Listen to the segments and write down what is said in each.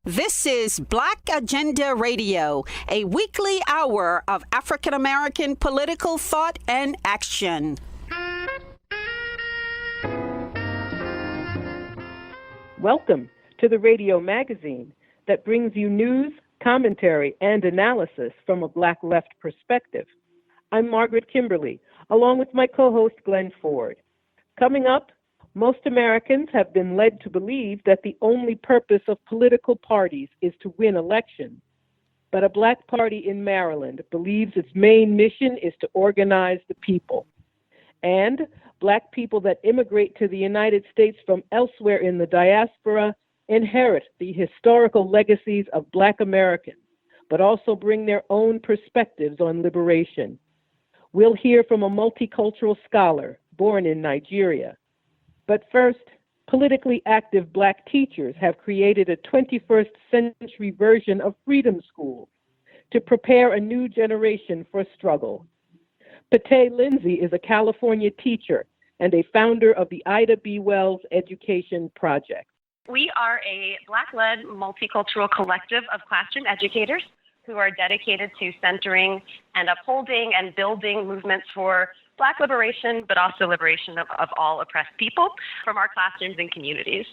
This is Black Agenda Radio, a weekly hour of African American political thought and action. Welcome to the radio magazine that brings you news, commentary, and analysis from a Black left perspective. I'm Margaret Kimberley, along with my co-host Glen Ford. Coming up, most Americans have been led to believe that the only purpose of political parties is to win elections. But a Black party in Maryland believes its main mission is to organize the people. And Black people that immigrate to the United States from elsewhere in the diaspora inherit the historical legacies of Black Americans, but also bring their own perspectives on liberation. We'll hear from a multicultural scholar born in Nigeria. But first, politically active Black teachers have created a 21st century version of freedom schools to prepare a new generation for struggle. Peh-TAY Lindsay is a California teacher and a founder of the Ida B. Wells Education Project. We are a Black-led multicultural collective of classroom educators who are dedicated to centering and upholding and building movements for Black liberation, but also liberation of all oppressed people from our classrooms and communities.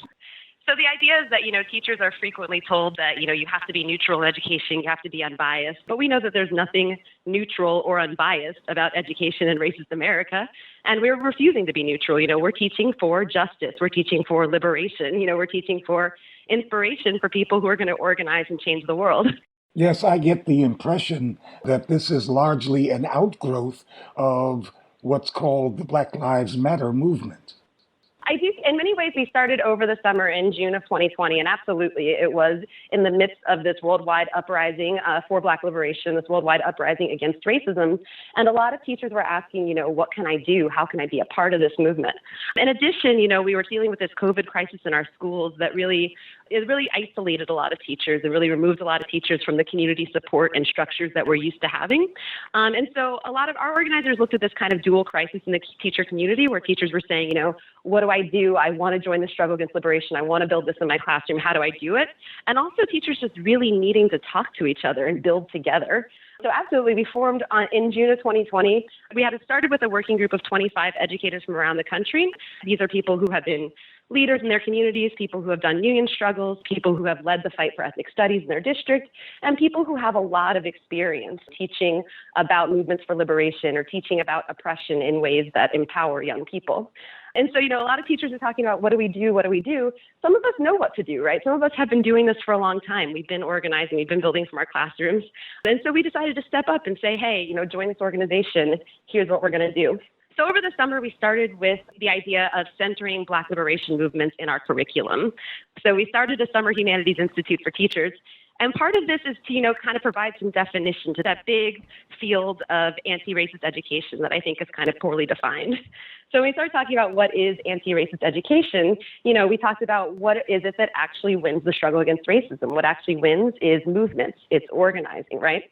So the idea is that, teachers are frequently told that, you have to be neutral in education, you have to be unbiased. But we know that there's nothing neutral or unbiased about education in racist America. And we're refusing to be neutral. We're teaching for justice. We're teaching for liberation. We're teaching for inspiration for people who are going to organize and change the world. Yes, I get the impression that this is largely an outgrowth of what's called the Black Lives Matter movement. I do. In many ways, we started over the summer in June of 2020, and absolutely, it was in the midst of this worldwide uprising for Black liberation, this worldwide uprising against racism. And a lot of teachers were asking, what can I do? How can I be a part of this movement? In addition, we were dealing with this COVID crisis in our schools that really isolated a lot of teachers. It really removed a lot of teachers from the community support and structures that we're used to having. And so a lot of our organizers looked at this kind of dual crisis in the teacher community where teachers were saying, what do I do? I want to join the struggle against liberation. I want to build this in my classroom. How do I do it? And also teachers just really needing to talk to each other and build together. So absolutely, we formed in June of 2020. We had started with a working group of 25 educators from around the country. These are people who have been leaders in their communities, people who have done union struggles, people who have led the fight for ethnic studies in their district, and people who have a lot of experience teaching about movements for liberation or teaching about oppression in ways that empower young people. And so, a lot of teachers are talking about what do we do? What do we do? Some of us know what to do, right? Some of us have been doing this for a long time. We've been organizing, we've been building from our classrooms. And so we decided to step up and say, hey, join this organization. Here's what we're going to do. So over the summer, we started with the idea of centering Black liberation movements in our curriculum. So we started a Summer Humanities Institute for teachers. And part of this is to, kind of provide some definition to that big field of anti-racist education that I think is kind of poorly defined. So when we started talking about what is anti-racist education, we talked about what is it that actually wins the struggle against racism. What actually wins is movements. It's organizing, right?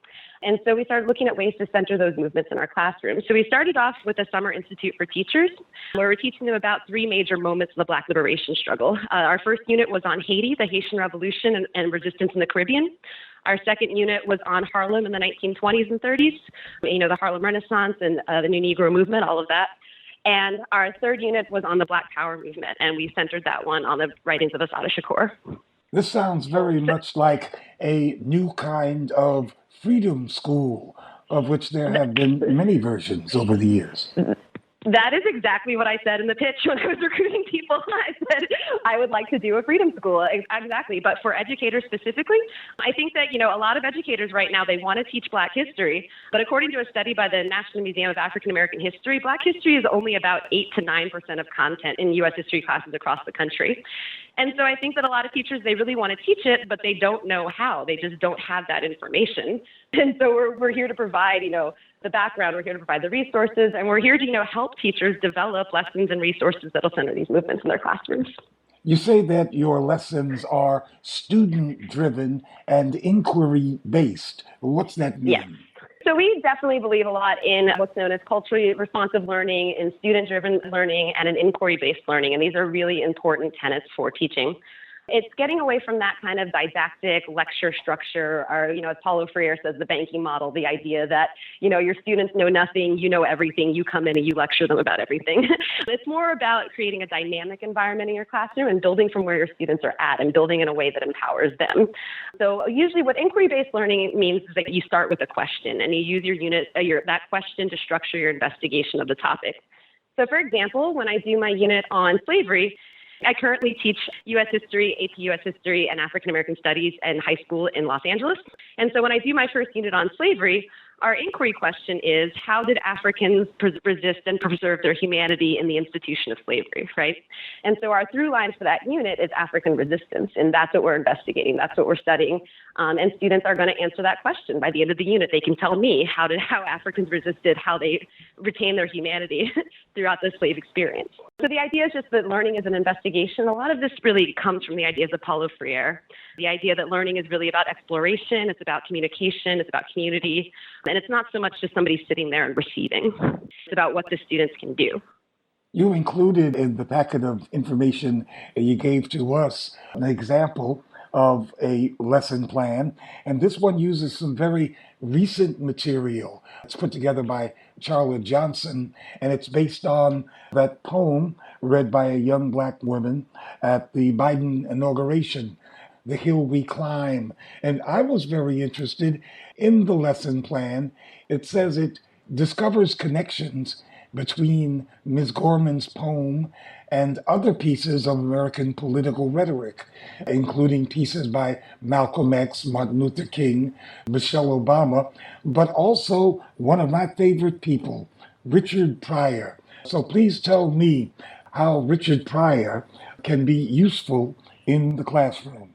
And so we started looking at ways to center those movements in our classrooms. So we started off with a Summer Institute for Teachers, where we're teaching them about three major moments in the Black liberation struggle. Our first unit was on Haiti, the Haitian Revolution and resistance in the Caribbean. Our second unit was on Harlem in the 1920s and 30s, the Harlem Renaissance and the New Negro movement, all of that. And our third unit was on the Black Power movement, and we centered that one on the writings of Assata Shakur. This sounds very much like a new kind of freedom school, of which there have been many versions over the years. That is exactly what I said in the pitch when I was recruiting people. I said I would like to do a freedom school. Exactly. But for educators specifically, I think that, a lot of educators right now, they want to teach Black history. But according to a study by the National Museum of African American History, Black history is only about 8 to 9% of content in U.S. history classes across the country. And so I think that a lot of teachers, they really want to teach it, but they don't know how. They just don't have that information. And so we're here to provide, the background, we're here to provide the resources, and we're here to, help teachers develop lessons and resources that will center these movements in their classrooms. You say that your lessons are student-driven and inquiry-based. What's that mean? Yes. So we definitely believe a lot in what's known as culturally responsive learning, in student-driven learning, and in inquiry-based learning. And these are really important tenets for teaching. It's getting away from that kind of didactic lecture structure, or, as Paulo Freire says, the banking model, the idea that, your students know nothing, you know everything, you come in and you lecture them about everything. It's more about creating a dynamic environment in your classroom and building from where your students are at and building in a way that empowers them. So usually what inquiry-based learning means is that you start with a question and you use that question to structure your investigation of the topic. So for example, when I do my unit on slavery, I currently teach U.S. history, AP U.S. history, and African American studies in high school in Los Angeles. And so when I do my first unit on slavery, our inquiry question is, how did Africans resist and preserve their humanity in the institution of slavery, right? And so our through line for that unit is African resistance, and that's what we're investigating. That's what we're studying. And students are going to answer that question. By the end of the unit, they can tell me how Africans resisted, how they retained their humanity throughout the slave experience. So the idea is just that learning is an investigation. A lot of this really comes from the ideas of Paulo Freire. The idea that learning is really about exploration, it's about communication, it's about community, and it's not so much just somebody sitting there and receiving. It's about what the students can do. You included in the packet of information you gave to us an example of a lesson plan, and this one uses some very recent material. It's put together by Charlotte Johnson, and it's based on that poem read by a young Black woman at the Biden inauguration, The Hill We Climb. And I was very interested in the lesson plan. It says it discovers connections between Ms. Gorman's poem and other pieces of American political rhetoric, including pieces by Malcolm X, Martin Luther King, Michelle Obama, but also one of my favorite people, Richard Pryor. So please tell me how Richard Pryor can be useful in the classroom.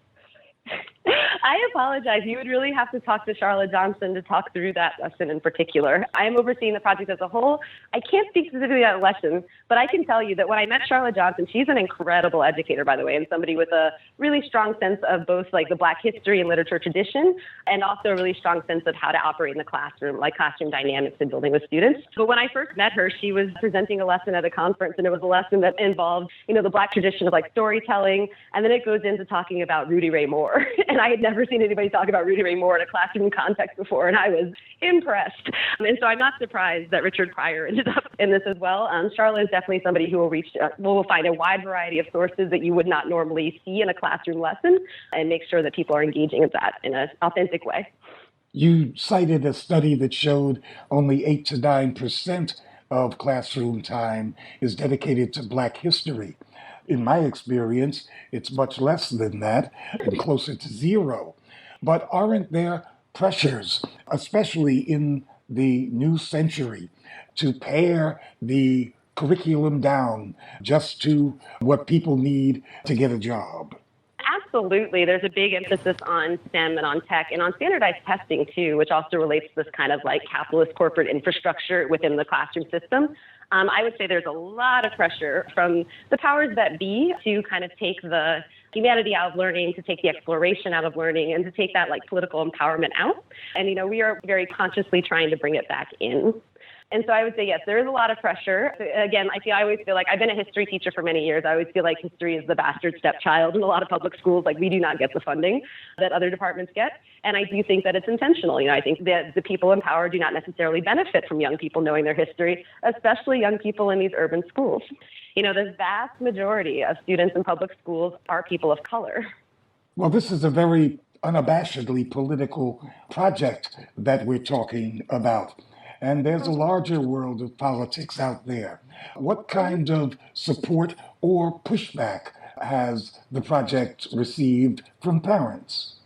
I apologize. You would really have to talk to Charlotte Johnson to talk through that lesson in particular. I am overseeing the project as a whole. I can't speak specifically about lesson, but I can tell you that when I met Charlotte Johnson, she's an incredible educator, by the way, and somebody with a really strong sense of both like the Black history and literature tradition, and also a really strong sense of how to operate in the classroom, like classroom dynamics and building with students. But when I first met her, she was presenting a lesson at a conference, and it was a lesson that involved, the Black tradition of like storytelling, and then it goes into talking about Rudy Ray Moore. And I had never seen anybody talk about Rudy Ray Moore in a classroom context before, and I was impressed. And so I'm not surprised that Richard Pryor ended up in this as well. Charlotte is definitely somebody who will find a wide variety of sources that you would not normally see in a classroom lesson and make sure that people are engaging with that in an authentic way. You cited a study that showed only 8 to 9% of classroom time is dedicated to Black history. In my experience, it's much less than that and closer to zero. But aren't there pressures, especially in the new century, to pare the curriculum down just to what people need to get a job? Absolutely. There's a big emphasis on STEM and on tech and on standardized testing, too, which also relates to this kind of like capitalist corporate infrastructure within the classroom system. I would say there's a lot of pressure from the powers that be to kind of take the humanity out of learning, to take the exploration out of learning, and to take that like political empowerment out. And, we are very consciously trying to bring it back in. And so I would say, yes, there is a lot of pressure. Again, I always feel like I've been a history teacher for many years. I always feel like history is the bastard stepchild in a lot of public schools. Like we do not get the funding that other departments get. And I do think that it's intentional. I think that the people in power do not necessarily benefit from young people knowing their history, especially young people in these urban schools. The vast majority of students in public schools are people of color. Well, this is a very unabashedly political project that we're talking about. And there's a larger world of politics out there. What kind of support or pushback has the project received from parents?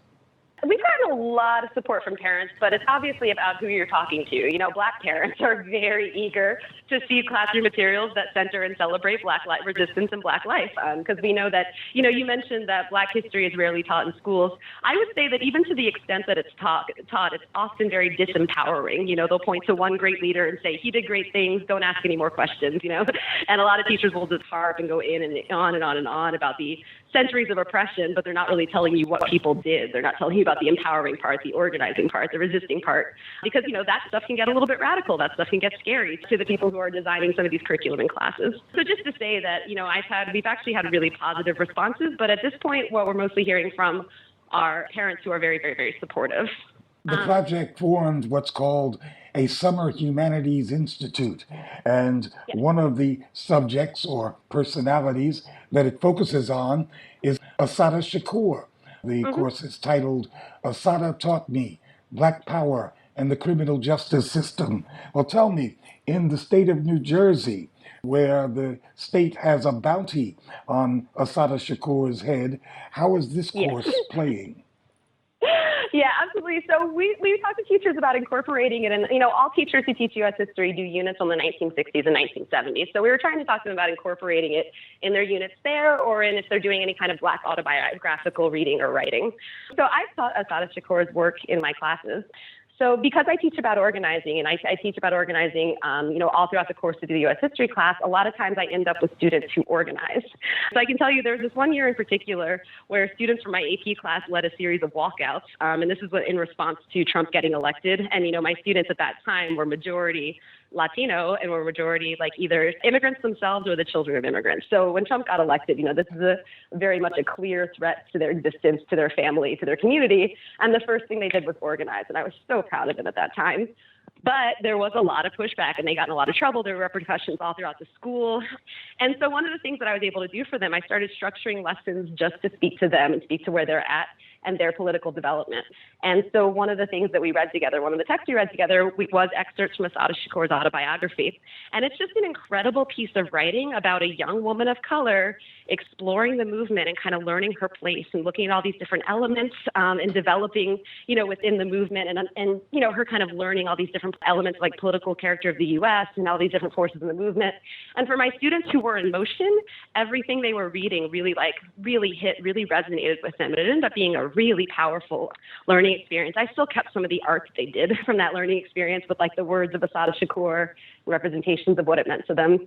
We've gotten a lot of support from parents, but it's obviously about who you're talking to. Black parents are very eager to see classroom materials that center and celebrate Black life resistance and Black life. Because we know that, you mentioned that Black history is rarely taught in schools. I would say that even to the extent that it's taught, it's often very disempowering. They'll point to one great leader and say, he did great things, don't ask any more questions, And a lot of teachers will just harp and go in and on and on and on about the centuries of oppression, but they're not really telling you what people did. They're not telling you about the empowering part, the organizing part, the resisting part, because, that stuff can get a little bit radical. That stuff can get scary to the people who are designing some of these curriculum and classes. So just to say that, we've actually had really positive responses, but at this point, what we're mostly hearing from are parents who are very, very, very supportive. The project formed what's called a Summer Humanities Institute, and one of the subjects or personalities that it focuses on is Assata Shakur. The course is titled Assata Taught Me, Black Power and the Criminal Justice System. Well, tell me, in the state of New Jersey, where the state has a bounty on Assata Shakur's head, how is this course playing? Yeah, absolutely. So we talked to teachers about incorporating it, and all teachers who teach U.S. history do units on the 1960s and 1970s. So we were trying to talk to them about incorporating it in their units there, or in if they're doing any kind of Black autobiographical reading or writing. So I've taught Assata Shakur's work in my classes. So because I teach about organizing, and I teach about organizing, all throughout the course of the U.S. history class, a lot of times I end up with students who organize. So I can tell you there was this one year in particular where students from my AP class led a series of walkouts, and this is in response to Trump getting elected. And, my students at that time were majority Latino and were majority either immigrants themselves or the children of immigrants. So when Trump got elected, this is very much a clear threat to their existence, to their family, to their community. And the first thing they did was organize. And I was so proud of them at that time. But there was a lot of pushback, and they got in a lot of trouble. There were repercussions all throughout the school. And so one of the things that I was able to do for them, I started structuring lessons just to speak to them and speak to where they're at and their political development. And so one of the things that we read together, one of the texts we read together was excerpts from Assata Shakur's autobiography. And it's just an incredible piece of writing about a young woman of color exploring the movement and kind of learning her place and looking at all these different elements and developing, within the movement and her kind of learning all these different elements like political character of the U.S. and all these different forces in the movement. And for my students who were in motion, everything they were reading really resonated with them. And it ended up being a really powerful learning experience. I still kept some of the art that they did from that learning experience with the words of Assata Shakur, representations of what it meant to them.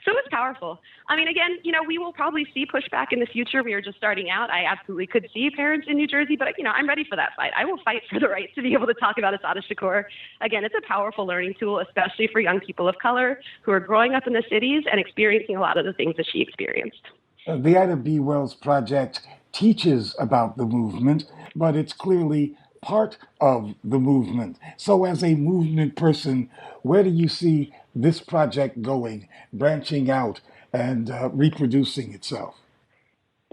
So it was powerful. I mean, again, we will probably see pushback in the future. We are just starting out. I absolutely could see parents in New Jersey, but I'm ready for that fight. I will fight for the right to be able to talk about Assata Shakur. Again, it's a powerful learning tool, especially for young people of color who are growing up in the cities and experiencing a lot of the things that she experienced. The Ida B. Wells Project teaches about the movement, but it's clearly part of the movement. So as a movement person, where do you see this project going, branching out and reproducing itself?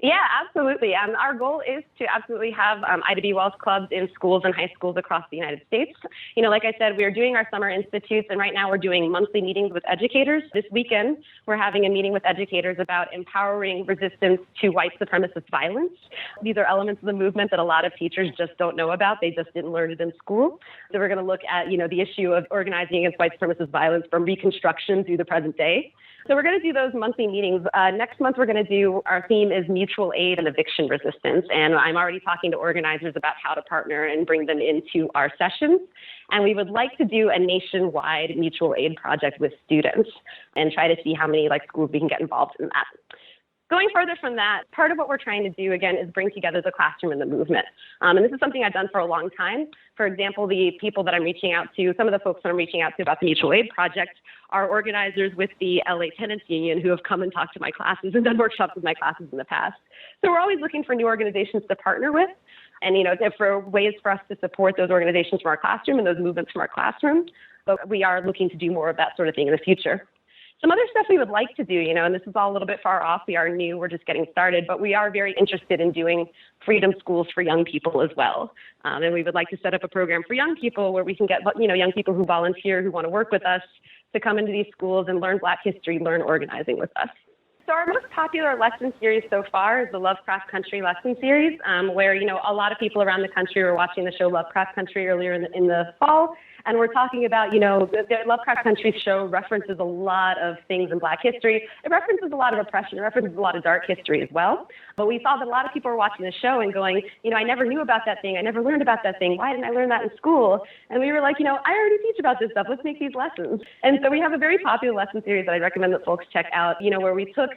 Yeah, absolutely. Our goal is to absolutely have Ida B. Wells clubs in schools and high schools across the United States. Like I said, we are doing our summer institutes, and right now we're doing monthly meetings with educators. This weekend, we're having a meeting with educators about empowering resistance to white supremacist violence. These are elements of the movement that a lot of teachers just don't know about. They just didn't learn it in school. So we're going to look at, the issue of organizing against white supremacist violence from Reconstruction through the present day. So we're going to do those monthly meetings. Next month, we're going to do, our theme is mutual aid and eviction resistance. And I'm already talking to organizers about how to partner and bring them into our sessions. And we would like to do a nationwide mutual aid project with students and try to see how many schools we can get involved in that. Going further from that, part of what we're trying to do, again, is bring together the classroom and the movement. And this is something I've done for a long time. For example, the people that I'm reaching out to, some of the folks that I'm reaching out to about the Mutual Aid Project are organizers with the LA Tenants Union who have come and talked to my classes and done workshops with my classes in the past. So we're always looking for new organizations to partner with and, for ways for us to support those organizations from our classroom and those movements from our classroom. But we are looking to do more of that sort of thing in the future. Some other stuff we would like to do, and this is all a little bit far off. We are new, we're just getting started, but we are very interested in doing freedom schools for young people as well. And we would like to set up a program for young people where we can get, young people who volunteer, who want to work with us to come into these schools and learn Black history, learn organizing with us. So our most popular lesson series so far is the Lovecraft Country lesson series, where, a lot of people around the country were watching the show Lovecraft Country earlier in the fall. And we're talking about, the Lovecraft Country show references a lot of things in Black history. It references a lot of oppression. It references a lot of dark history as well. But we saw that a lot of people were watching the show and going, I never knew about that thing. I never learned about that thing. Why didn't I learn that in school? And we were like, I already teach about this stuff. Let's make these lessons. And so we have a very popular lesson series that I recommend that folks check out, where we took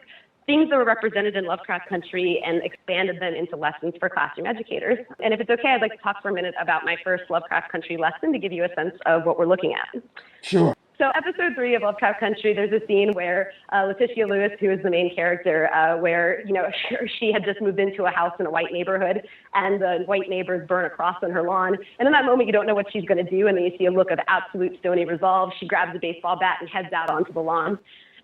things that were represented in Lovecraft Country and expanded them into lessons for classroom educators. And if it's okay, I'd like to talk for a minute about my first Lovecraft Country lesson to give you a sense of what we're looking at. Sure. So episode 3 of Lovecraft Country, there's a scene where Letitia Lewis, who is the main character, where, she had just moved into a house in a white neighborhood and the white neighbors burn a cross on her lawn. And in that moment, you don't know what she's going to do. And then you see a look of absolute stony resolve. She grabs a baseball bat and heads out onto the lawn.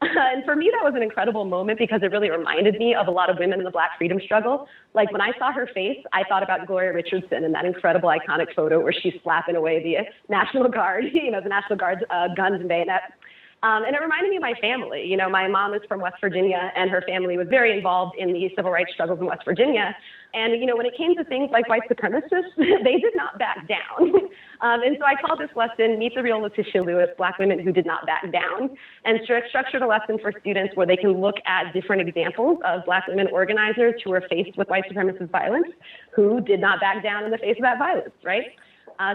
And for me, that was an incredible moment because it really reminded me of a lot of women in the Black freedom struggle. Like when I saw her face, I thought about Gloria Richardson and that incredible iconic photo where she's slapping away the National Guard, the National Guard's guns and bayonets. And it reminded me of my family. My mom is from West Virginia, and her family was very involved in the civil rights struggles in West Virginia. And, when it came to things like white supremacists, they did not back down. And so I called this lesson, Meet the Real Letitia Lewis, Black Women Who Did Not Back Down, and structured a lesson for students where they can look at different examples of Black women organizers who were faced with white supremacist violence, who did not back down in the face of that violence, right?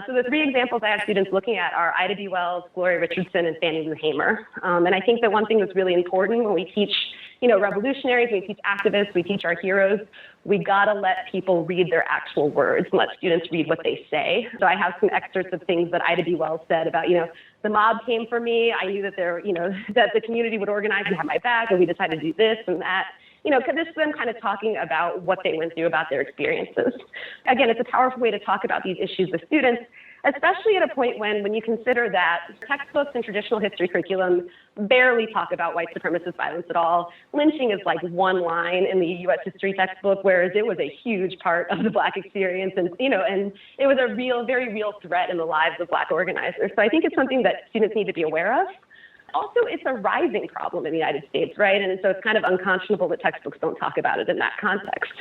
So the 3 examples I have students looking at are Ida B. Wells, Gloria Richardson, and Fannie Lou Hamer. And I think that one thing that's really important when we teach, revolutionaries, we teach activists, we teach our heroes, we gotta let people read their actual words and let students read what they say. So I have some excerpts of things that Ida B. Wells said about, the mob came for me. I knew that that the community would organize and have my back, and we decided to do this and that. Because this is them kind of talking about what they went through, about their experiences. Again, it's a powerful way to talk about these issues with students, especially at a point when you consider that textbooks and traditional history curriculum barely talk about white supremacist violence at all. Lynching is like one line in the U.S. history textbook, whereas it was a huge part of the Black experience, and it was a very real threat in the lives of Black organizers. So I think it's something that students need to be aware of. Also, it's a rising problem in the United States, right? And so it's kind of unconscionable that textbooks don't talk about it in that context.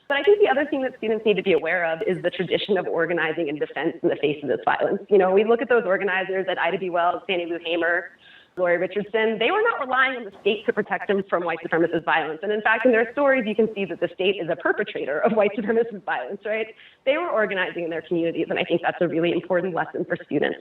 But I think the other thing that students need to be aware of is the tradition of organizing in defense in the face of this violence. We look at those organizers at Ida B. Wells, Fannie Lou Hamer, Gloria Richardson. They were not relying on the state to protect them from white supremacist violence. And in fact, in their stories, you can see that the state is a perpetrator of white supremacist violence, right? They were organizing in their communities, and I think that's a really important lesson for students.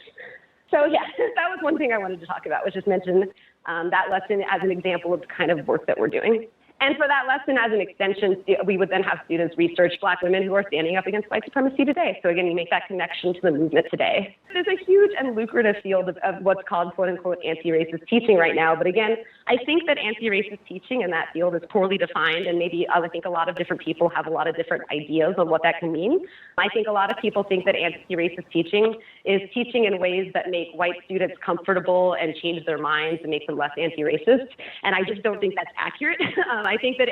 So yeah, that was one thing I wanted to talk about, was just mention that lesson as an example of the kind of work that we're doing. And for that lesson, as an extension, we would then have students research Black women who are standing up against white supremacy today. So again, you make that connection to the movement today. There's a huge and lucrative field of what's called, quote unquote, anti-racist teaching right now. But again, I think that anti-racist teaching in that field is poorly defined. And maybe I think a lot of different people have a lot of different ideas on what that can mean. I think a lot of people think that anti-racist teaching is teaching in ways that make white students comfortable and change their minds and make them less anti-racist. And I just don't think that's accurate. I think that,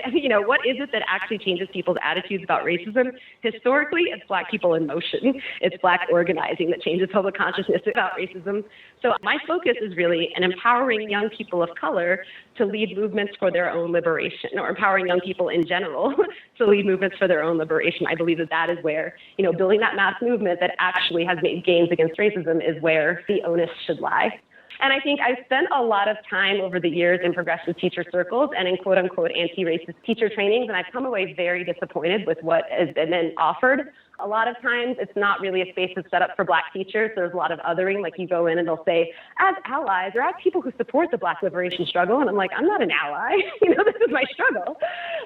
what is it that actually changes people's attitudes about racism? Historically, it's Black people in motion. It's Black organizing that changes public consciousness about racism. So my focus is really in empowering young people of color to lead movements for their own liberation, or empowering young people in general to lead movements for their own liberation. I believe that is where, building that mass movement that actually has made gains against racism is where the onus should lie. And I think I've spent a lot of time over the years in progressive teacher circles and in quote unquote anti-racist teacher trainings, and I've come away very disappointed with what has been offered. A lot of times it's not really a space that's set up for Black teachers. There's a lot of othering, like you go in and they'll say, as allies or as people who support the Black liberation struggle. And I'm like, I'm not an ally. This is my struggle.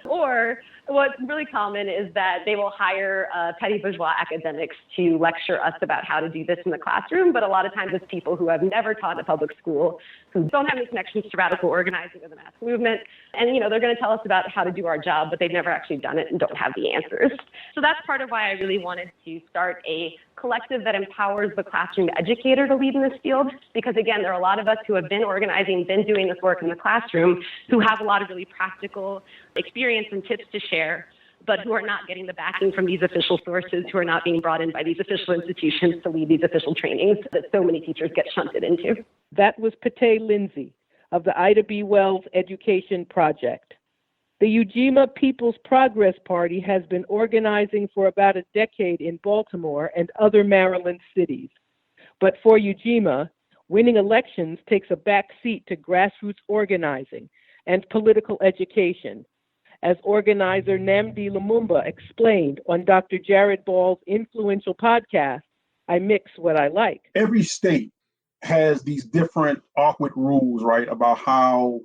Or what's really common is that they will hire petty bourgeois academics to lecture us about how to do this in the classroom. But a lot of times it's people who have never taught in a public school, who don't have any connections to radical organizing or the mass movement. And, they're going to tell us about how to do our job, but they've never actually done it and don't have the answers. So that's part of why I really wanted to start a collective that empowers the classroom educator to lead in this field. Because again, there are a lot of us who have been organizing, been doing this work in the classroom, who have a lot of really practical experience and tips to share, but who are not getting the backing from these official sources, who are not being brought in by these official institutions to lead these official trainings that so many teachers get shunted into. That was Peh-TAY Lindsay of the Ida B. Wells Education Project. The Ujima People's Progress Party has been organizing for about a decade in Baltimore and other Maryland cities. But for Ujima, winning elections takes a back seat to grassroots organizing and political education, as organizer Nnamdi Lumumba explained on Dr. Jared Ball's influential podcast, I Mix What I Like. Every state has these different awkward rules, right, about how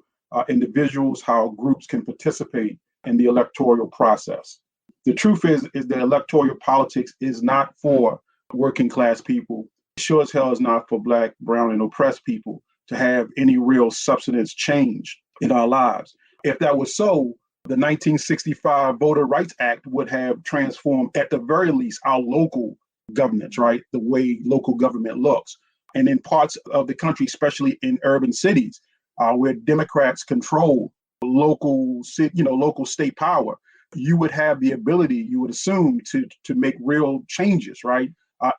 individuals, how groups can participate in the electoral process. The truth is that electoral politics is not for working class people. Sure as hell is not for Black, brown, and oppressed people to have any real substance change in our lives. If that was so, the 1965 Voter Rights Act would have transformed, at the very least, our local governments, right? The way local government looks. And in parts of the country, especially in urban cities, where Democrats control local state power, you would have the ability, you would assume, to make real changes, right,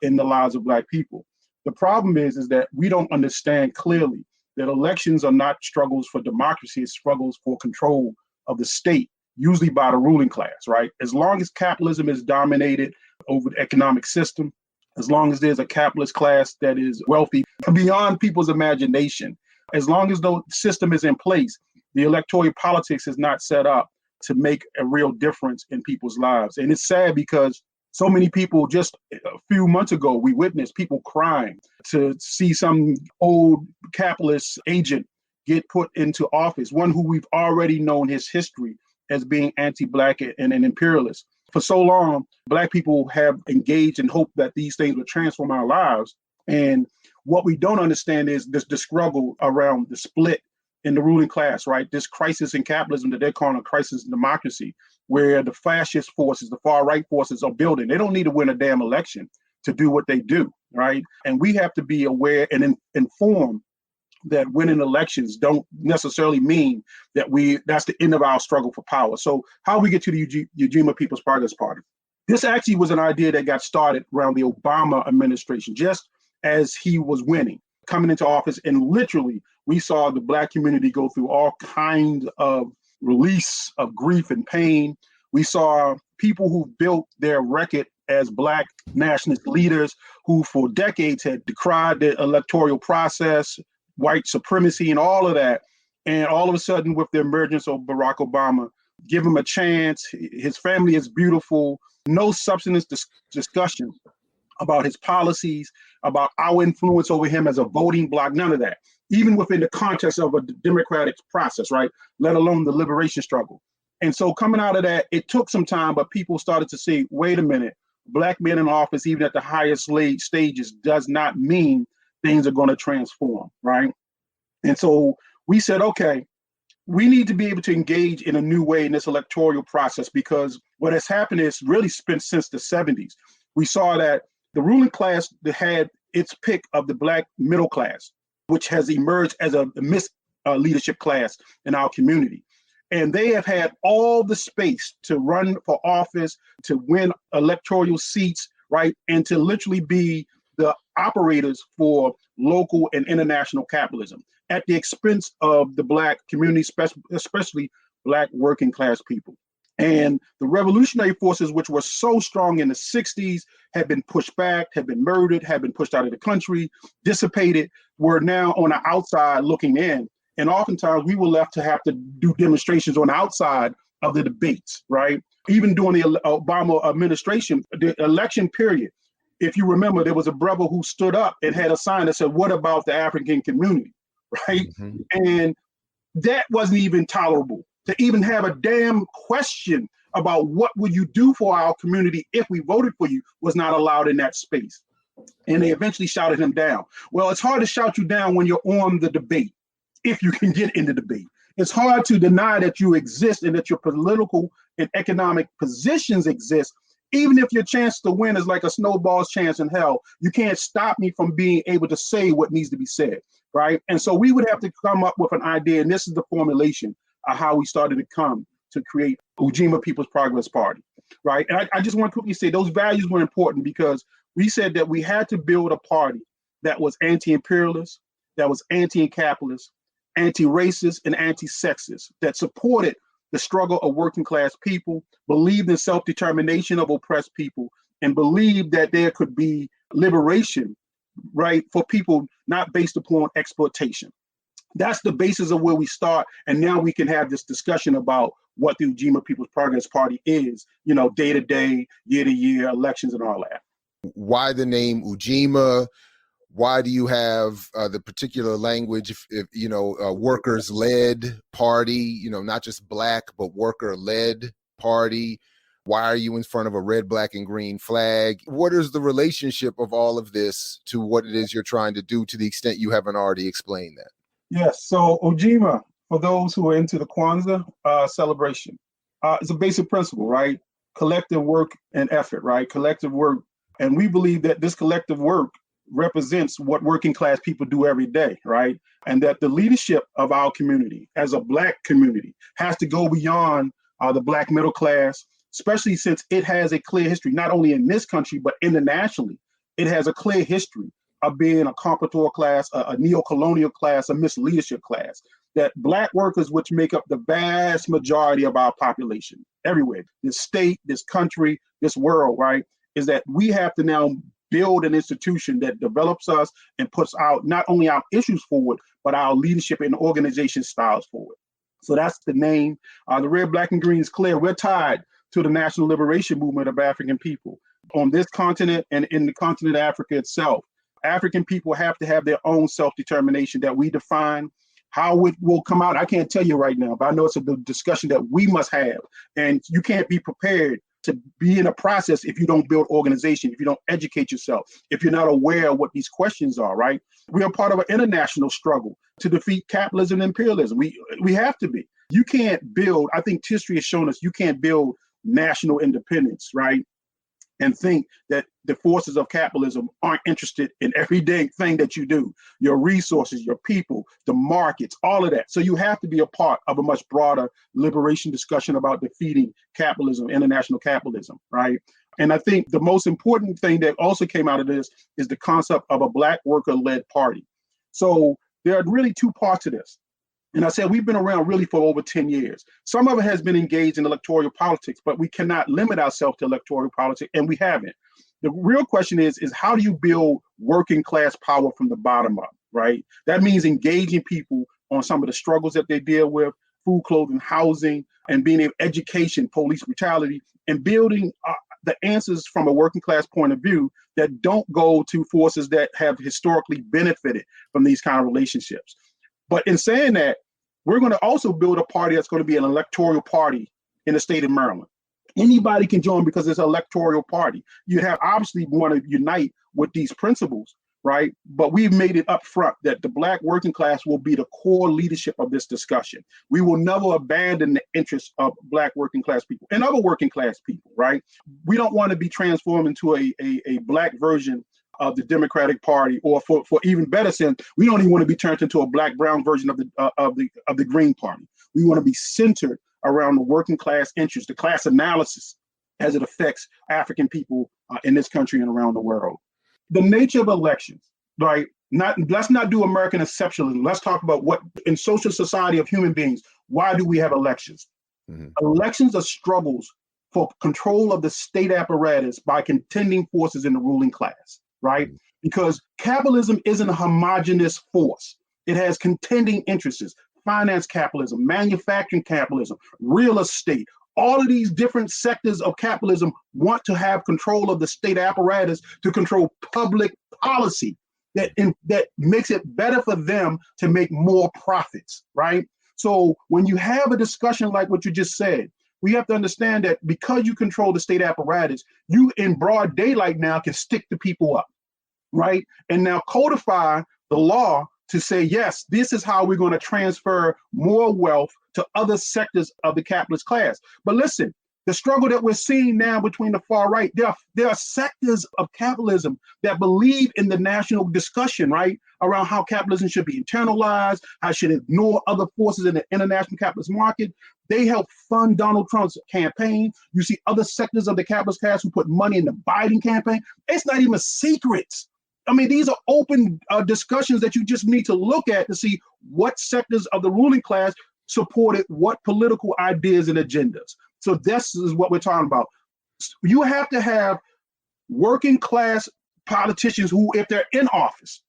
in the lives of Black people. The problem is that we don't understand clearly that elections are not struggles for democracy, it's struggles for control of the state, usually by the ruling class, right? As long as capitalism is dominated over the economic system, as long as there's a capitalist class that is wealthy beyond people's imagination, as long as the system is in place, the electoral politics is not set up to make a real difference in people's lives. And it's sad because so many people, just a few months ago, we witnessed people crying to see some old capitalist agent get put into office, one who we've already known his history as being anti-Black and an imperialist. For so long, Black people have engaged in hope that these things would transform our lives. And what we don't understand is this struggle around the split in the ruling class, right? This crisis in capitalism that they're calling a crisis in democracy, where the fascist forces, the far right forces are building. They don't need to win a damn election to do what they do, right? And we have to be aware and informed that winning elections don't necessarily mean that that's the end of our struggle for power. So how we get to the Ujima People's Progress Party? This actually was an idea that got started around the Obama administration, just as he was winning, coming into office. And literally, we saw the Black community go through all kinds of release of grief and pain. We saw people who built their record as Black nationalist leaders who for decades had decried the electoral process, white supremacy, and all of that. And all of a sudden, with the emergence of Barack Obama, give him a chance. His family is beautiful. No substance discussion about his policies, about our influence over him as a voting bloc, none of that. Even within the context of a democratic process, right? Let alone the liberation struggle. And so coming out of that, it took some time, but people started to say, wait a minute, Black men in office, even at the highest stages, does not mean things are going to transform, right? And so we said, okay, we need to be able to engage in a new way in this electoral process, because what has happened is really since the 70s. We saw that the ruling class that had its pick of the Black middle class, which has emerged as a leadership class in our community. And they have had all the space to run for office, to win electoral seats, right? And to literally be the operators for local and international capitalism at the expense of the Black community, especially Black working class people. And the revolutionary forces, which were so strong in the 60s, had been pushed back, had been murdered, had been pushed out of the country, dissipated, were now on the outside looking in. And oftentimes we were left to have to do demonstrations on the outside of the debates, right? Even during the Obama administration, the election period, if you remember, there was a brother who stood up and had a sign that said, "What about the African community?" Right? Mm-hmm. And that wasn't even tolerable. To even have a damn question about what would you do for our community if we voted for you was not allowed in that space. And they eventually shouted him down. Well, it's hard to shout you down when you're on the debate, if you can get in the debate. It's hard to deny that you exist and that your political and economic positions exist. Even if your chance to win is like a snowball's chance in hell, you can't stop me from being able to say what needs to be said, right? And so we would have to come up with an idea, and this is the formulation of how we started to come to create Ujima People's Progress Party, right? And I just want to quickly say those values were important because we said that we had to build a party that was anti-imperialist, that was anti-capitalist, anti-racist, and anti-sexist, that supported the struggle of working class people, believed in self-determination of oppressed people, and believed that there could be liberation, right, for people not based upon exploitation. That's the basis of where we start. And now we can have this discussion about what the Ujima People's Progress Party is, you know, day to day, year to year, elections and all that. Why the name Ujima? Why do you have the particular language, if workers-led party, not just Black, but worker-led party? Why are you in front of a red, black, and green flag? What is the relationship of all of this to what it is you're trying to do, to the extent you haven't already explained that? Yes, so Ujima, for those who are into the Kwanzaa celebration, it's a basic principle, right? Collective work and effort, right? Collective work. And we believe that this collective work represents what working class people do every day, right? And that the leadership of our community as a Black community has to go beyond the Black middle class, especially since it has a clear history, not only in this country, but internationally. It has a clear history of being a conquistador class, a neo-colonial class, a misleadership class. That Black workers, which make up the vast majority of our population everywhere, this state, this country, this world, right, is that we have to now build an institution that develops us and puts out not only our issues forward, but our leadership and organization styles forward. So that's the name. The red, black, and green is clear. We're tied to the national liberation movement of African people on this continent and in the continent of Africa itself. African people have to have their own self-determination that we define. How it will come out, I can't tell you right now, but I know it's a discussion that we must have. And you can't be prepared to be in a process if you don't build organization, if you don't educate yourself, if you're not aware of what these questions are, right? We are part of an international struggle to defeat capitalism and imperialism. We have to be. You can't build, I think history has shown us, you can't build national independence, right? And think that the forces of capitalism aren't interested in everyday thing that you do, your resources, your people, the markets, all of that. So you have to be a part of a much broader liberation discussion about defeating capitalism, international capitalism, right? And I think the most important thing that also came out of this is the concept of a Black worker-led party. So there are really two parts to this. And I said, we've been around really for over 10 years. Some of it has been engaged in electoral politics, but we cannot limit ourselves to electoral politics, and we haven't. The real question is how do you build working class power from the bottom up, right? That means engaging people on some of the struggles that they deal with, food, clothing, housing, and being able education, police brutality, and building the answers from a working class point of view that don't go to forces that have historically benefited from these kind of relationships. But in saying that, we're going to also build a party that's going to be an electoral party in the state of Maryland. Anybody can join because it's an electoral party. You have obviously want to unite with these principles, right? But we've made it up front that the Black working class will be the core leadership of this discussion. We will never abandon the interests of Black working class people and other working class people, right? We don't want to be transformed into a Black version of the Democratic Party, or for even better sense, we don't even want to be turned into a Black-brown version of the Green Party. We want to be centered around the working class interests, the class analysis as it affects African people in this country and around the world. The nature of elections, right? Let's not do American exceptionalism. Let's talk about what in social society of human beings, why do we have elections? Mm-hmm. Elections are struggles for control of the state apparatus by contending forces in the ruling class. Right? Because capitalism isn't a homogeneous force. It has contending interests, finance capitalism, manufacturing capitalism, real estate. All of these different sectors of capitalism want to have control of the state apparatus to control public policy that makes it better for them to make more profits, right? So when you have a discussion like what you just said, we have to understand that because you control the state apparatus, you in broad daylight now can stick the people up, right? And now codify the law to say, yes, this is how we're going to transfer more wealth to other sectors of the capitalist class. But listen, the struggle that we're seeing now between the far right, there are sectors of capitalism that believe in the national discussion, right, around how capitalism should be internalized, how it should ignore other forces in the international capitalist market. They help fund Donald Trump's campaign. You see other sectors of the capitalist class who put money in the Biden campaign. It's not even secrets. I mean, these are open discussions that you just need to look at to see what sectors of the ruling class supported what political ideas and agendas. So this is what we're talking about. You have to have working class politicians who, if they're in office,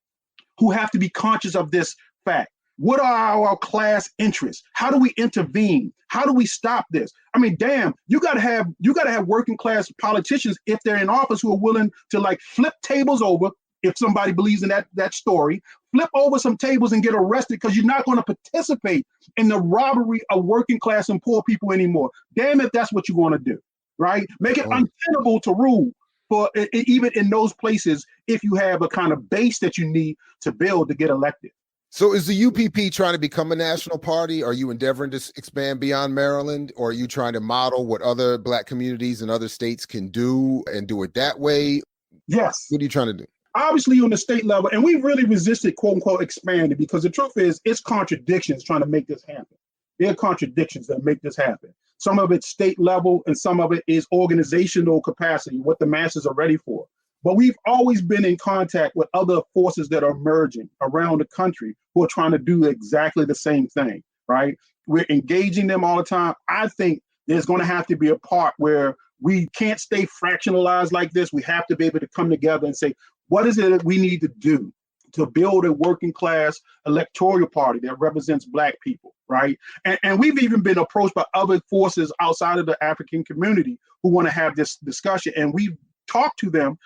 who have to be conscious of this fact. What are our class interests? How do we intervene? How do we stop this? I mean, damn, you gotta have working class politicians if they're in office who are willing to like flip tables over, if somebody believes in that story, flip over some tables and get arrested because you're not going to participate in the robbery of working class and poor people anymore. Damn if that's what you're going to do, right? Make it untenable to rule for even in those places if you have a kind of base that you need to build to get elected. So is the UPP trying to become a national party? Are you endeavoring to expand beyond Maryland? Or are you trying to model what other Black communities in other states can do and do it that way? Yes. What are you trying to do? Obviously on the state level, and we really resisted, quote unquote, expanding, because the truth is it's contradictions trying to make this happen. There are contradictions that make this happen. Some of it's state level and some of it is organizational capacity, what the masses are ready for. But we've always been in contact with other forces that are emerging around the country who are trying to do exactly the same thing, right? We're engaging them all the time. I think there's going to have to be a part where we can't stay fractionalized like this. We have to be able to come together and say, what is it that we need to do to build a working class electoral party that represents Black people, right? And we've even been approached by other forces outside of the African community who want to have this discussion. And we've talked to them,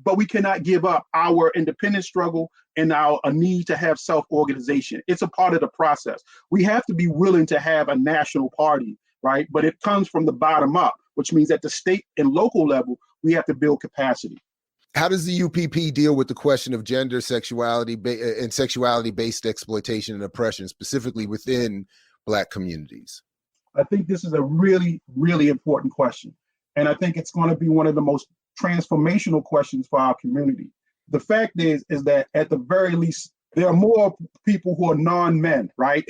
but we cannot give up our independent struggle and a need to have self-organization. It's a part of the process. We have to be willing to have a national party, right? But it comes from the bottom up, which means at the state and local level, we have to build capacity. How does the UPP deal with the question of gender, sexuality, and sexuality-based exploitation and oppression, specifically within Black communities? I think this is a really, really important question. And I think it's going to be one of the most transformational questions for our community. The fact is that at the very least, there are more people who are non-men, right,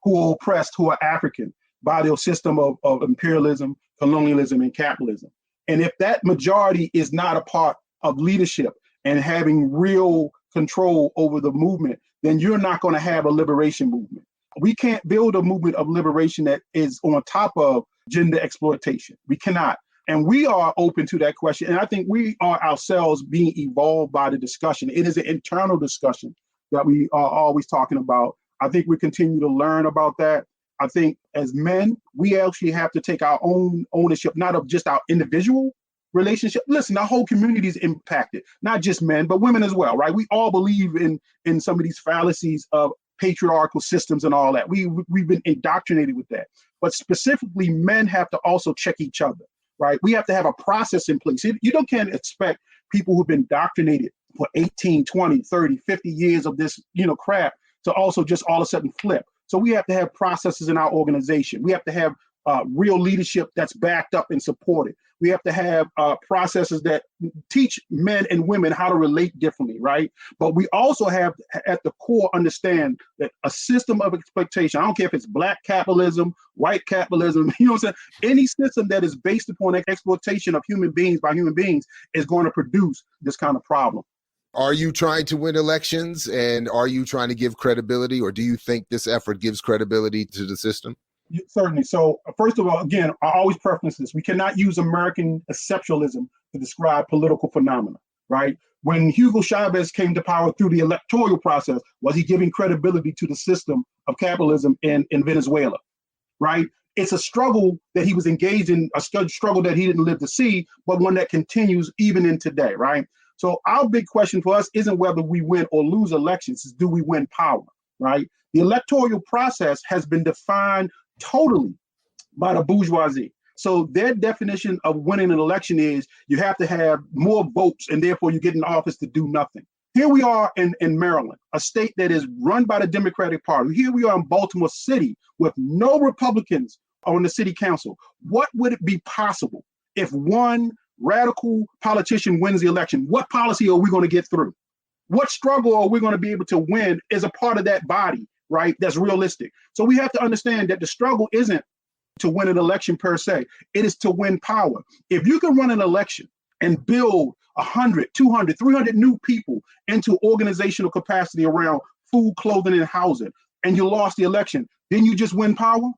who are oppressed, who are African by their system of imperialism, colonialism, and capitalism. And if that majority is not a part of leadership and having real control over the movement, then you're not going to have a liberation movement. We can't build a movement of liberation that is on top of gender exploitation. We cannot. And we are open to that question. And I think we are ourselves being evolved by the discussion. It is an internal discussion that we are always talking about. I think we continue to learn about that. I think as men, we actually have to take our own ownership, not of just our individual relationship. Listen, our whole community is impacted, not just men, but women as well, right? We all believe in some of these fallacies of patriarchal systems and all that. We've been indoctrinated with that. But specifically, men have to also check each other. Right? We have to have a process in place. You can't expect people who've been indoctrinated for 18, 20, 30, 50 years of this, crap to also just all of a sudden flip. So we have to have processes in our organization. We have to have real leadership that's backed up and supported. We have to have processes that teach men and women how to relate differently, right? But we also have at the core understand that a system of exploitation, I don't care if it's Black capitalism, white capitalism, any system that is based upon exploitation of human beings by human beings is going to produce this kind of problem. Are you trying to win elections, and are you trying to give credibility, or do you think this effort gives credibility to the system? Certainly. So first of all, again, I always preference this. We cannot use American exceptionalism to describe political phenomena, right? When Hugo Chavez came to power through the electoral process, was he giving credibility to the system of capitalism in Venezuela, right? It's a struggle that he was engaged in, a struggle that he didn't live to see, but one that continues even in today, right? So our big question for us isn't whether we win or lose elections, it's do we win power, right? The electoral process has been defined totally by the bourgeoisie. So their definition of winning an election is you have to have more votes and therefore you get in office to do nothing. Here we are in Maryland, a state that is run by the Democratic Party. Here we are in Baltimore City with no Republicans on the city council. What would it be possible if one radical politician wins the election? What policy are we going to get through? What struggle are we going to be able to win as a part of that body, right? That's realistic. So we have to understand that the struggle isn't to win an election per se. It is to win power. If you can run an election and build 100, 200, 300 new people into organizational capacity around food, clothing, and housing, and you lost the election, then you just win power?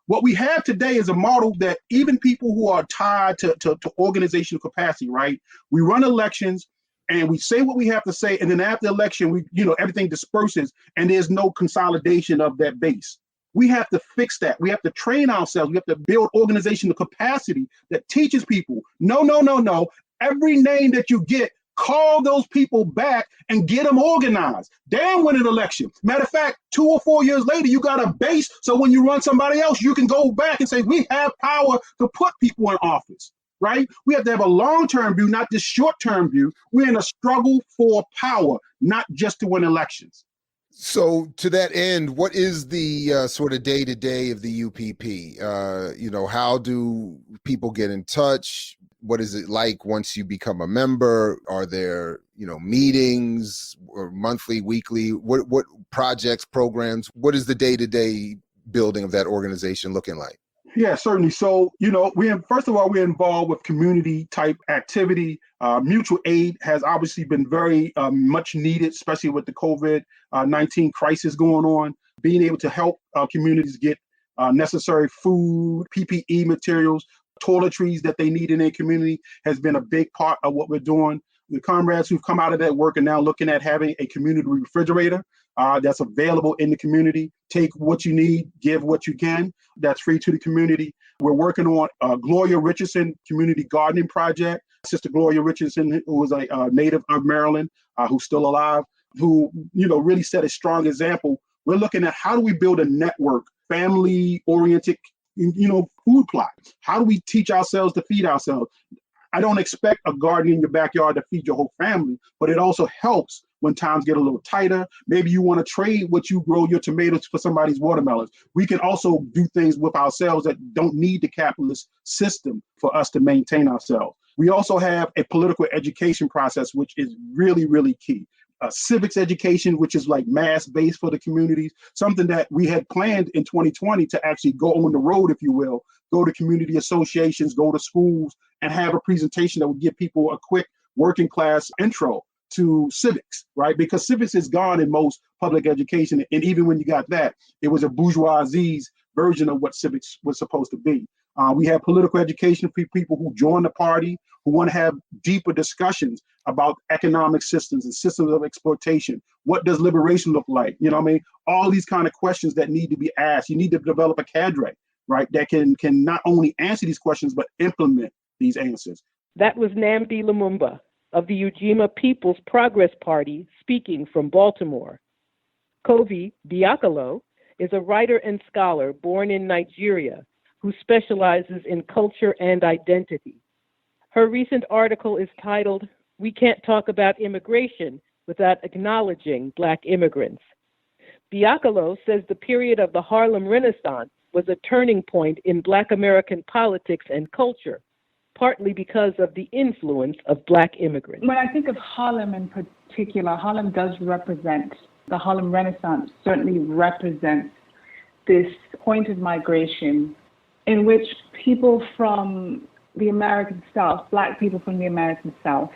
What we have today is a model that even people who are tied to organizational capacity, right? We run elections and we say what we have to say, and then after the election, everything disperses and there's no consolidation of that base. We have to fix that. We have to train ourselves. We have to build organizational capacity that teaches people, no. Every name that you get call those people back and get them organized. Then win an election. Matter of fact, 2 or 4 years later, you got a base. So when you run somebody else, you can go back and say, we have power to put people in office, right? We have to have a long-term view, not this short-term view. We're in a struggle for power, not just to win elections. So to that end, what is the sort of day-to-day of the UPP? How do people get in touch? What is it like once you become a member? Are there, meetings or monthly, weekly? What projects, programs? What is the day-to-day building of that organization looking like? Yeah, certainly. So, first of all, we're involved with community type activity. Mutual aid has obviously been very much needed, especially with the COVID-19 crisis going on. Being able to help communities get necessary food, PPE materials, toiletries that they need in their community has been a big part of what we're doing. The comrades who've come out of that work are now looking at having a community refrigerator that's available in the community. Take what you need, give what you can. That's free to the community. We're working on Gloria Richardson Community Gardening Project. Sister Gloria Richardson, who was a native of Maryland, who's still alive, who really set a strong example. We're looking at how do we build a network, family-oriented, food plot. How do we teach ourselves to feed ourselves? I don't expect a garden in your backyard to feed your whole family, but it also helps when times get a little tighter. Maybe you want to trade what you grow, your tomatoes, for somebody's watermelons. We can also do things with ourselves that don't need the capitalist system for us to maintain ourselves. We also have a political education process, which is really, really key. Civics education, which is like mass-based for the communities, something that we had planned in 2020 to actually go on the road, if you will, go to community associations, go to schools, and have a presentation that would give people a quick working class intro to civics, right? Because civics is gone in most public education. And even when you got that, it was a bourgeoisie's version of what civics was supposed to be. We have political education for people who join the party, who want to have deeper discussions about economic systems and systems of exploitation. What does liberation look like? All these kind of questions that need to be asked. You need to develop a cadre, right, that can not only answer these questions, but implement these answers. That was Nnamdi Lumumba of the Ujima People's Progress Party speaking from Baltimore. Kovi Diakalo is a writer and scholar born in Nigeria who specializes in culture and identity. Her recent article is titled, "We Can't Talk About Immigration Without Acknowledging Black Immigrants." Diakalo says the period of the Harlem Renaissance was a turning point in Black American politics and culture, partly because of the influence of Black immigrants. When I think of Harlem in particular, Harlem does represent, the Harlem Renaissance certainly represents this point of migration in which people from the American South, Black people from the American South,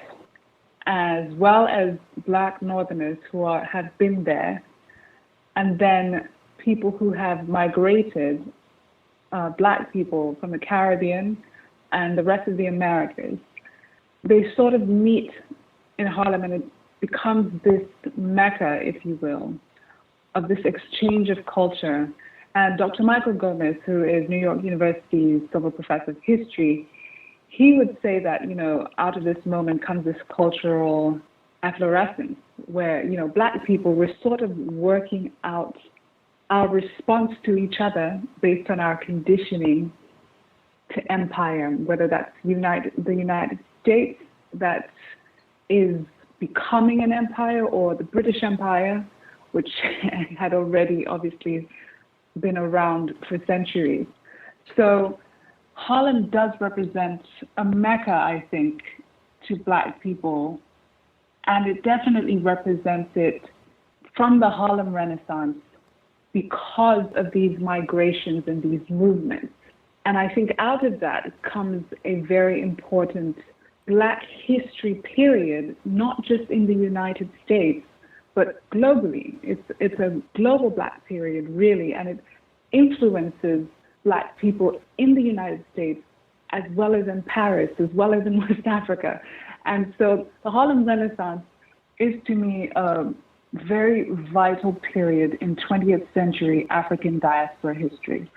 as well as Black Northerners who have been there, and then people who have migrated, Black people from the Caribbean and the rest of the Americas, they sort of meet in Harlem, and it becomes this mecca, if you will, of this exchange of culture. And Dr. Michael Gomez, who is New York University's Silver Professor of History, he would say that, out of this moment comes this cultural efflorescence where, Black people were sort of working out our response to each other based on our conditioning to empire, whether that's the United States that is becoming an empire, or the British Empire, which had already obviously been around for centuries. So Harlem does represent a mecca, I think, to Black people, and it definitely represents it from the Harlem Renaissance because of these migrations and these movements. And I think out of that comes a very important Black history period, not just in the United States, but globally. It's a global Black period, really, and it influences Black people in the United States, as well as in Paris, as well as in West Africa. And so the Harlem Renaissance is, to me, a very vital period in 20th century African diaspora history.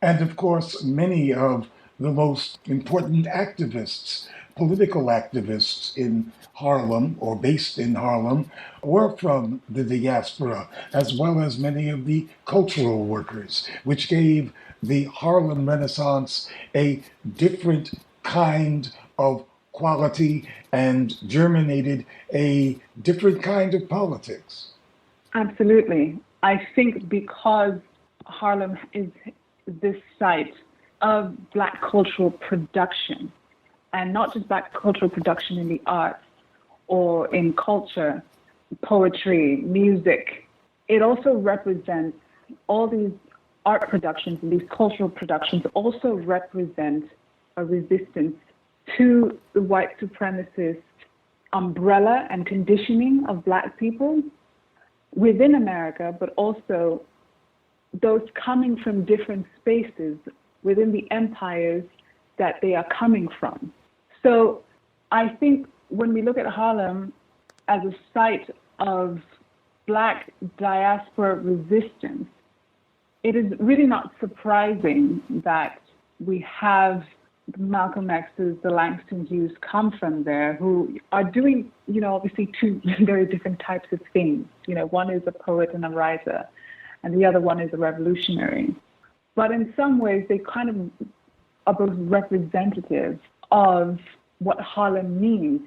And of course, many of the most important activists, political activists in Harlem or based in Harlem were from the diaspora, as well as many of the cultural workers, which gave the Harlem Renaissance a different kind of quality and germinated a different kind of politics. Absolutely. I think because Harlem is this site of Black cultural production, and not just Black cultural production in the arts or in culture, poetry, music, it also represents all these art productions and these cultural productions also represent a resistance to the white supremacist umbrella and conditioning of Black people within America, but also those coming from different spaces within the empires that they are coming from. So I think when we look at Harlem as a site of Black diaspora resistance, it is really not surprising that we have Malcolm X's, the Langston Hughes come from there, who are doing, obviously two very different types of things. One is a poet and a writer, and the other one is a revolutionary. But in some ways, they kind of are both representative of what Harlem means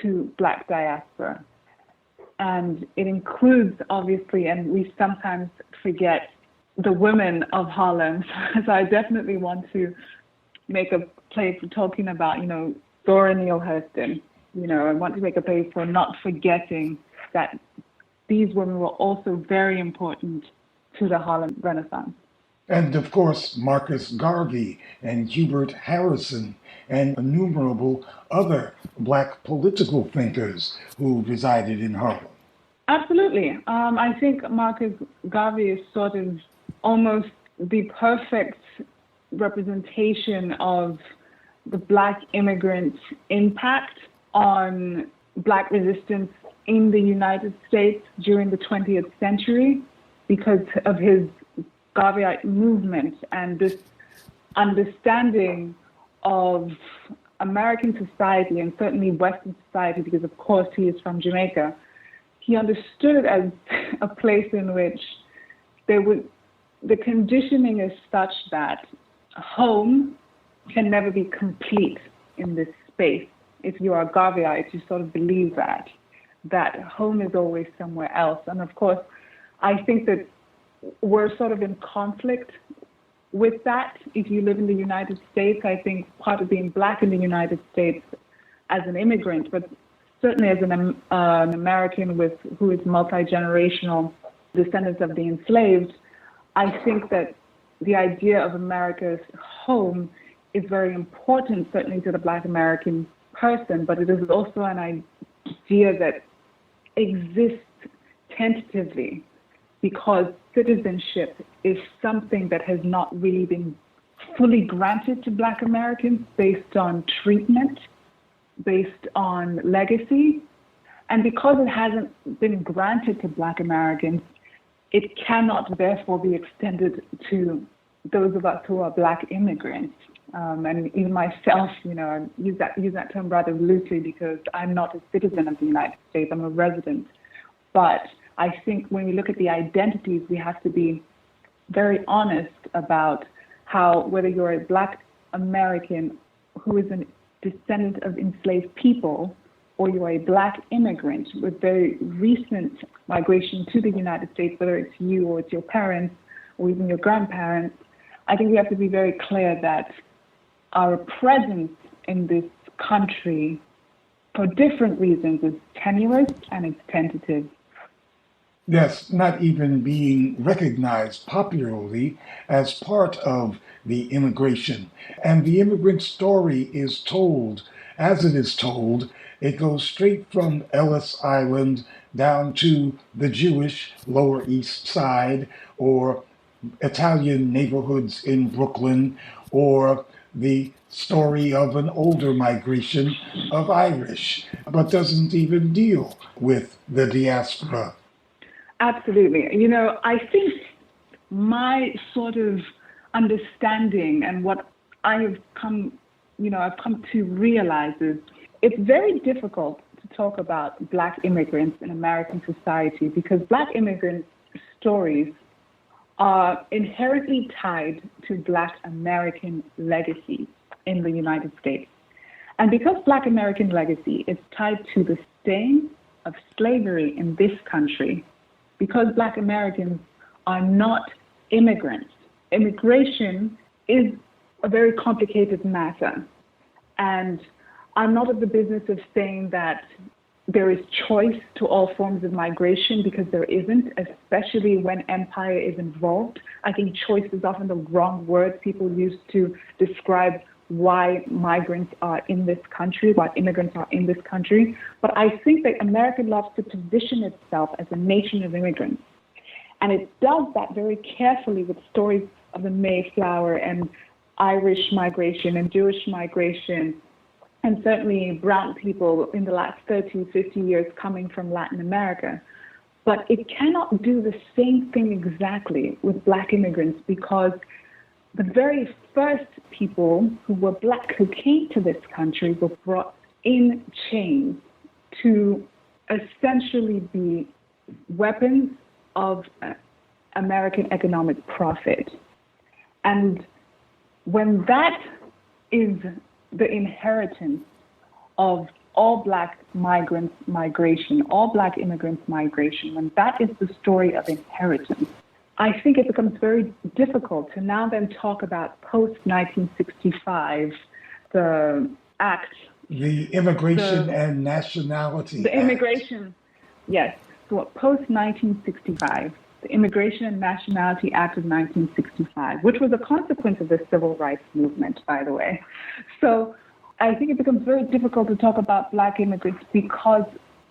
to Black diaspora. And it includes, obviously, and we sometimes forget, the women of Harlem. So I definitely want to make a play for talking about, Zora Neale Hurston. I want to make a play for not forgetting that these women were also very important to the Harlem Renaissance. And of course, Marcus Garvey and Hubert Harrison and innumerable other Black political thinkers who resided in Harlem. Absolutely. I think Marcus Garvey is sort of almost the perfect representation of the Black immigrant impact on Black resistance in the United States during the 20th century because of his Garveyite movement and this understanding of American society and certainly Western society, because of course he is from Jamaica. He understood it as a place in which the conditioning is such that home can never be complete in this space. If you are a Garveyite, you sort of believe that home is always somewhere else. And of course, I think that we're sort of in conflict with that. If you live in the United States, I think part of being Black in the United States as an immigrant, but certainly as an American who is multi-generational descendants of the enslaved, I think that the idea of America's home is very important, certainly to the Black American person, but it is also an idea that exists tentatively because citizenship is something that has not really been fully granted to Black Americans based on treatment, based on legacy. And because it hasn't been granted to Black Americans, it cannot therefore be extended to those of us who are Black immigrants. And even myself, I use that term rather loosely because I'm not a citizen of the United States, I'm a resident. But I think when we look at the identities, we have to be very honest about how, whether you're a Black American who is a descendant of enslaved people, or you're a Black immigrant with very recent migration to the United States, whether it's you or it's your parents or even your grandparents, I think we have to be very clear that our presence in this country, for different reasons, is tenuous and it's tentative. Yes, not even being recognized popularly as part of the immigration. And the immigrant story is told, as it is told, it goes straight from Ellis Island down to the Jewish Lower East Side, or Italian neighborhoods in Brooklyn, or the story of an older migration of Irish, but doesn't even deal with the diaspora. Absolutely. I think my sort of understanding and what I've come to realize is it's very difficult to talk about Black immigrants in American society because Black immigrant stories are inherently tied to Black American legacy in the United States. And because Black American legacy is tied to the stain of slavery in this country, because Black Americans are not immigrants, immigration is a very complicated matter. And I'm not of the business of saying that there is choice to all forms of migration because there isn't, especially when empire is involved. I think choice is often the wrong word people use to describe why migrants are in this country, why immigrants are in this country. But I think that America loves to position itself as a nation of immigrants. And it does that very carefully with stories of the Mayflower and Irish migration and Jewish migration, and certainly brown people in the last 30, 50 years coming from Latin America. But it cannot do the same thing exactly with Black immigrants because the very first people who were Black who came to this country were brought in chains to essentially be weapons of American economic profit. And when that is the inheritance of all Black migrants migration, all Black immigrants migration, when that is the story of inheritance, I think it becomes very difficult to now then talk about post-1965, the act. The Immigration and Nationality The Act. immigration, yes. So post-1965, the Immigration and Nationality Act of 1965, which was a consequence of the Civil Rights Movement, by the way. So I think it becomes very difficult to talk about Black immigrants because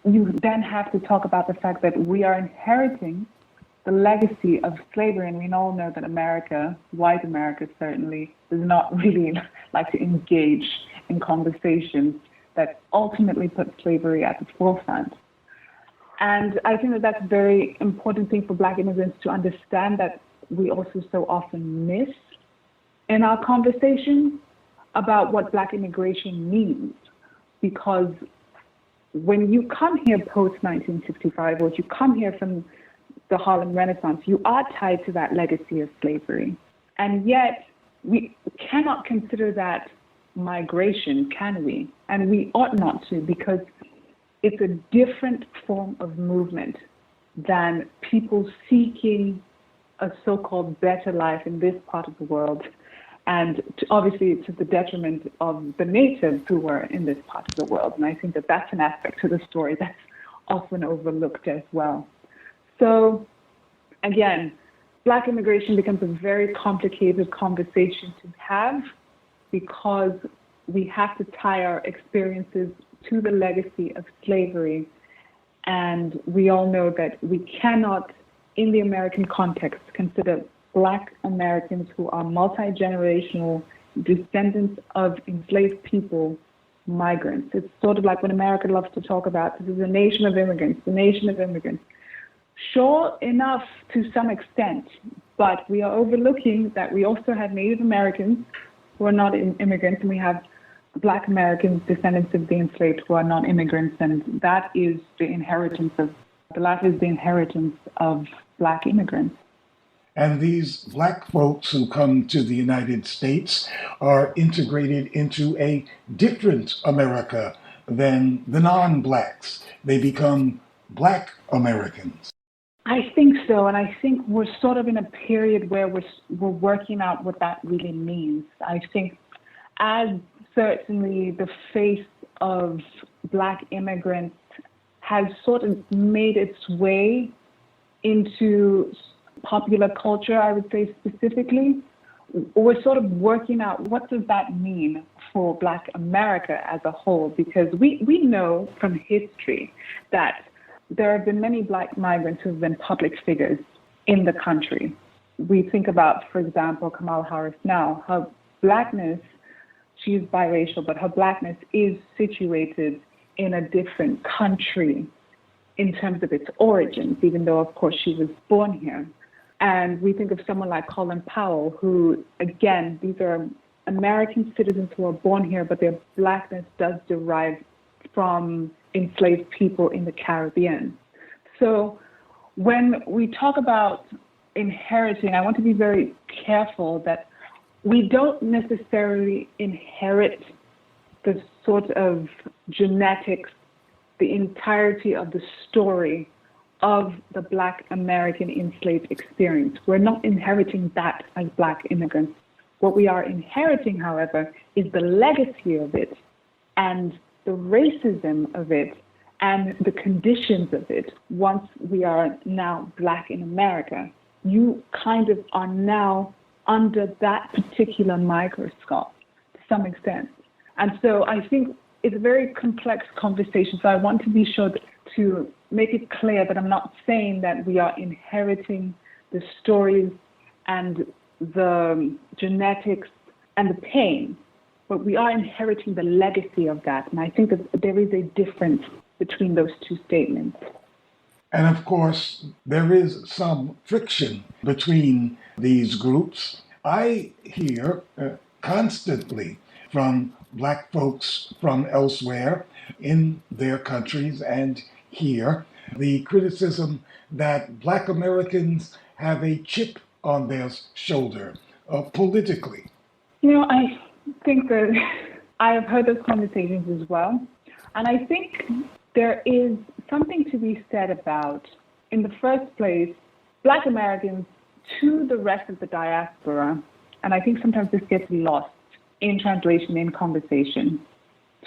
you then have to talk about the fact that we are inheriting the legacy of slavery, and we all know that America, white America certainly, does not really like to engage in conversations that ultimately put slavery at the forefront. And I think that that's a very important thing for Black immigrants to understand that we also so often miss in our conversation about what Black immigration means. Because when you come here post-1965, or you come here from the Harlem Renaissance, you are tied to that legacy of slavery. And yet, we cannot consider that migration, can we? And we ought not to, because it's a different form of movement than people seeking a so-called better life in this part of the world. And obviously, to the detriment of the natives who were in this part of the world. And I think that that's an aspect to the story that's often overlooked as well. So, again, Black immigration becomes a very complicated conversation to have because we have to tie our experiences to the legacy of slavery. And we all know that we cannot, in the American context, consider Black Americans who are multi-generational descendants of enslaved people migrants. It's sort of like when America loves to talk about this is a nation of immigrants, the nation of immigrants. Sure enough to some extent, but we are overlooking that we also have Native Americans who are not immigrants, and we have Black Americans, descendants of the enslaved, who are not immigrants, and that is the inheritance of, the latter is the inheritance of Black immigrants. And these Black folks who come to the United States are integrated into a different America than the non-Blacks. They become Black Americans. I think so, and I think we're sort of in a period where we're working out what that really means. I think as certainly the face of Black immigrants has sort of made its way into popular culture, I would say specifically, we're sort of working out what does that mean for Black America as a whole, because we know from history that there have been many Black migrants who have been public figures in the country. We think about, for example, Kamala Harris now. Her Blackness, she is biracial, but her Blackness is situated in a different country in terms of its origins, even though, of course, she was born here. And we think of someone like Colin Powell, who, again, these are American citizens who are born here, but their blackness does derive from enslaved people in the Caribbean. So when we talk about inheriting, I want to be very careful that we don't necessarily inherit the sort of genetics, the entirety of the story of the Black American enslaved experience. We're not inheriting that as Black immigrants. What we are inheriting, however, is the legacy of it and the racism of it and the conditions of it. Once we are now Black in America, you kind of are now under that particular microscope to some extent. And so I think it's a very complex conversation. So I want to be sure to make it clear that I'm not saying that we are inheriting the stories and the genetics and the pain, but we are inheriting the legacy of that. And I think that there is a difference between those two statements. And of course, there is some friction between these groups. I hear constantly from Black folks from elsewhere in their countries and here the criticism that Black Americans have a chip on their shoulder politically. I think that I have heard those conversations as well. And I think there is something to be said about, in the first place, Black Americans to the rest of the diaspora, and I think sometimes this gets lost in translation, in conversation,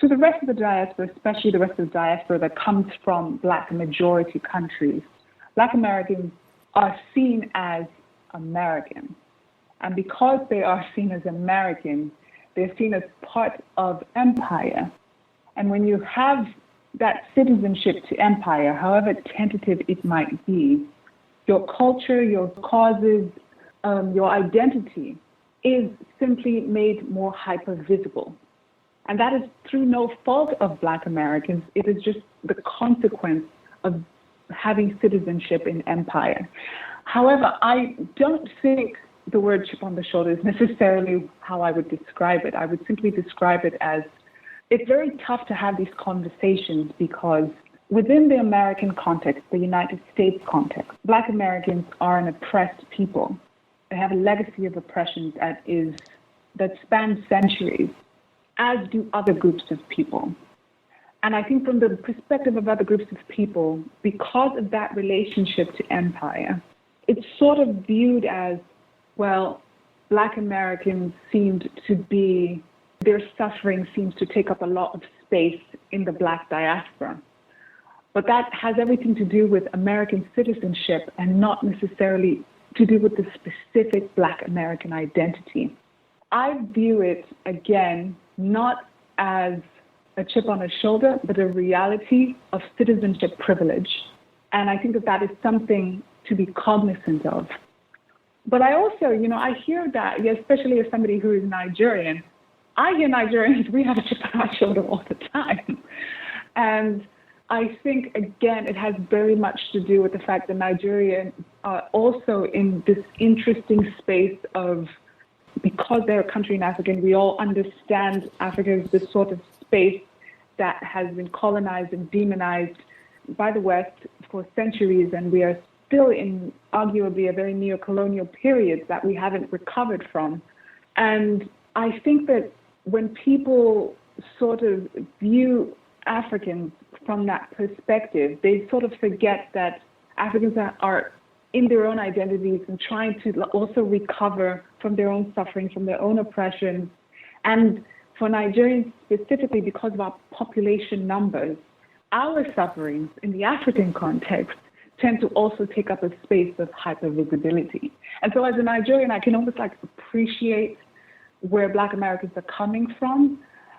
to the rest of the diaspora, especially the rest of the diaspora that comes from Black majority countries, Black Americans are seen as American. And because they are seen as American, they're seen as part of empire. And when you have that citizenship to empire, however tentative it might be, your culture, your causes, your identity is simply made more hyper-visible. And that is through no fault of Black Americans. It is just the consequence of having citizenship in empire. However, I don't think the word chip on the shoulder is necessarily how I would describe it. I would simply describe it as, it's very tough to have these conversations because within the American context, the United States context, Black Americans are an oppressed people. They have a legacy of oppression that spans centuries, as do other groups of people. And I think from the perspective of other groups of people, because of that relationship to empire, it's sort of viewed as, well, Black Americans seemed to be, their suffering seems to take up a lot of space in the Black diaspora. But that has everything to do with American citizenship and not necessarily to do with the specific Black American identity. I view it, again, not as a chip on a shoulder, but a reality of citizenship privilege. And I think that that is something to be cognizant of. But I also, I hear that, especially as somebody who is Nigerian, I hear Nigerians, we have a chip on our shoulder all the time. And I think, again, it has very much to do with the fact that Nigerians are also in this interesting space of, because they're a country in Africa, and we all understand Africa as this sort of space that has been colonized and demonized by the West for centuries, and we are still in arguably a very neo-colonial period that we haven't recovered from. And I think that when people sort of view Africans from that perspective, they sort of forget that Africans are in their own identities and trying to also recover from their own suffering, from their own oppression. And for Nigerians specifically, because of our population numbers, our sufferings in the African context tend to also take up a space of hypervisibility. And so as a Nigerian, I can almost appreciate where Black Americans are coming from.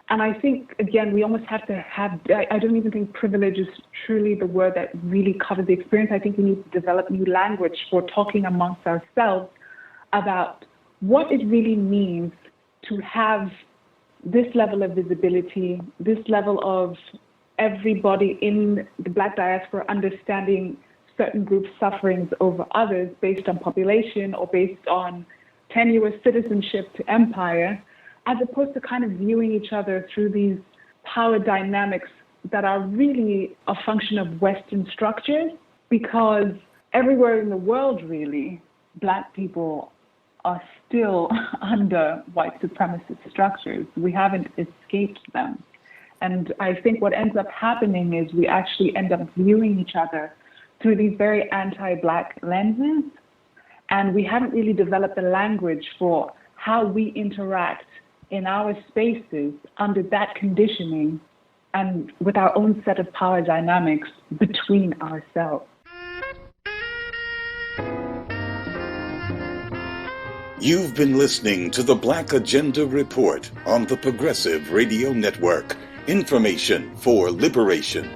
And I think, again, we almost have to have, I don't even think privilege is truly the word that really covers the experience. I think we need to develop new language for talking amongst ourselves about what it really means to have this level of visibility, this level of everybody in the Black diaspora understanding certain groups' sufferings over others based on population or based on tenuous citizenship to empire, as opposed to kind of viewing each other through these power dynamics that are really a function of Western structures, because everywhere in the world, really, Black people are still under white supremacist structures. We haven't escaped them. And I think what ends up happening is we actually end up viewing each other through these very anti-Black lenses, and we haven't really developed a language for how we interact in our spaces under that conditioning and with our own set of power dynamics between ourselves. You've been listening to the Black Agenda Report on the Progressive Radio Network. Information for liberation.